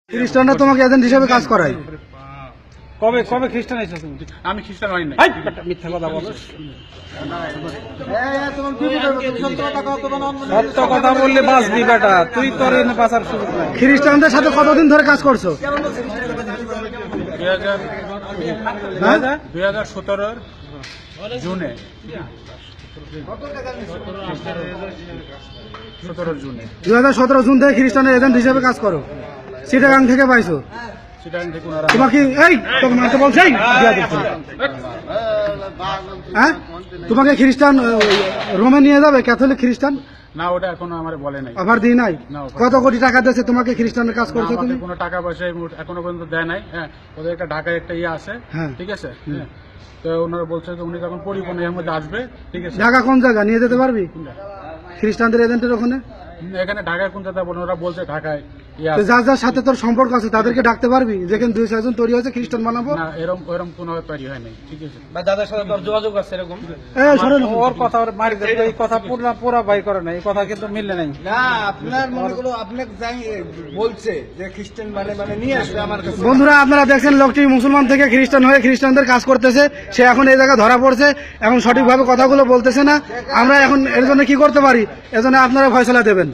খ্রিস্টানরা তোমাকে এজেন্ট হিসেবে কাজ করায়। কবে কবে খ্রিস্টান এসেছো তুমি? আমি খ্রিস্টান হই নাই। মিথ্যা কথা বলো। সত্য কথা বললে বাঁচবি বেটা, তুই তোর এনে বাঁচার সুযোগ নাই। খ্রিস্টানদের সাথে কতদিন ধরে কাজ করছো? 2017 জুনে 17 জুনে 2017 জুন থেকে খ্রিস্টানের এজেন্ট হিসেবে কাজ করো। চিটাগাং থেকে পাইছো চিটাগাং থেকে ওনারা তোমাকে। এই তোকে মারতে বলছে? হ্যাঁ, তোমাকে খ্রিস্টান রোমে নিয়ে যাবে, ক্যাথলিক খ্রিস্টান। না, ওটা এখনো আমার বলে নাই। অফার দিই নাই? না, offer কত কোটি টাকা দিয়েছে তোমাকে খ্রিস্টানের কাজ করছো আমাকে তুমি? কোনো টাকা পয়সা এখনো পর্যন্ত দেয় নাই। হ্যাঁ, ওদের একটা ঢাকায় একটা ইয়ে আছে, হ্যাঁ। ঠিক আছে। হ্যাঁ, তো ওনারা বলছে যে উনি যখন পরিপূর্ণ এর মধ্যে আসবে, ঠিক আছে। ঢাকা কোন জায়গা নিয়ে যেতে পারবি খ্রিস্টানদের এজেন্টের ওখানে? এখানে ঢাকায় কোন জায়গায় ওনারা বলছে ঢাকায় ইয়ে তো আছে। যার যার সাথে তোর সম্পর্ক আছে তাদেরকে ডাকতে পারবি, যেখানে 2-4 জন তৈরি হয়েছে খ্রিস্টান বানাবো। না, এরকম কোনো তৈরি হয় নাই, ঠিক আছে। বা যাদের সাথে তোর যোগাযোগ আছে এরকম? এই শোনেন, ওর কথা ওর মারি দেবে, এই কথা পুরা বাই করে না, এই কথা কিন্তু মিললে নাই। না, আপনার মনে করো আপনাকে যাই বলছে যে খ্রিস্টান মানে নিয়ে আসবে আমার কাছে। বন্ধুরা আপনারা দেখছেন লোকটি মুসলমান থেকে খ্রিস্টান হয়ে খ্রিস্টানদের কাজ করতেছে। সে এখন এই জায়গায় ধরা পড়ছে, এখন সঠিকভাবে কথাগুলো বলতেছে না। আমরা এখন এর জন্য কি করতে পারি, এজন্য আপনারা ফয়সালা দেবেন।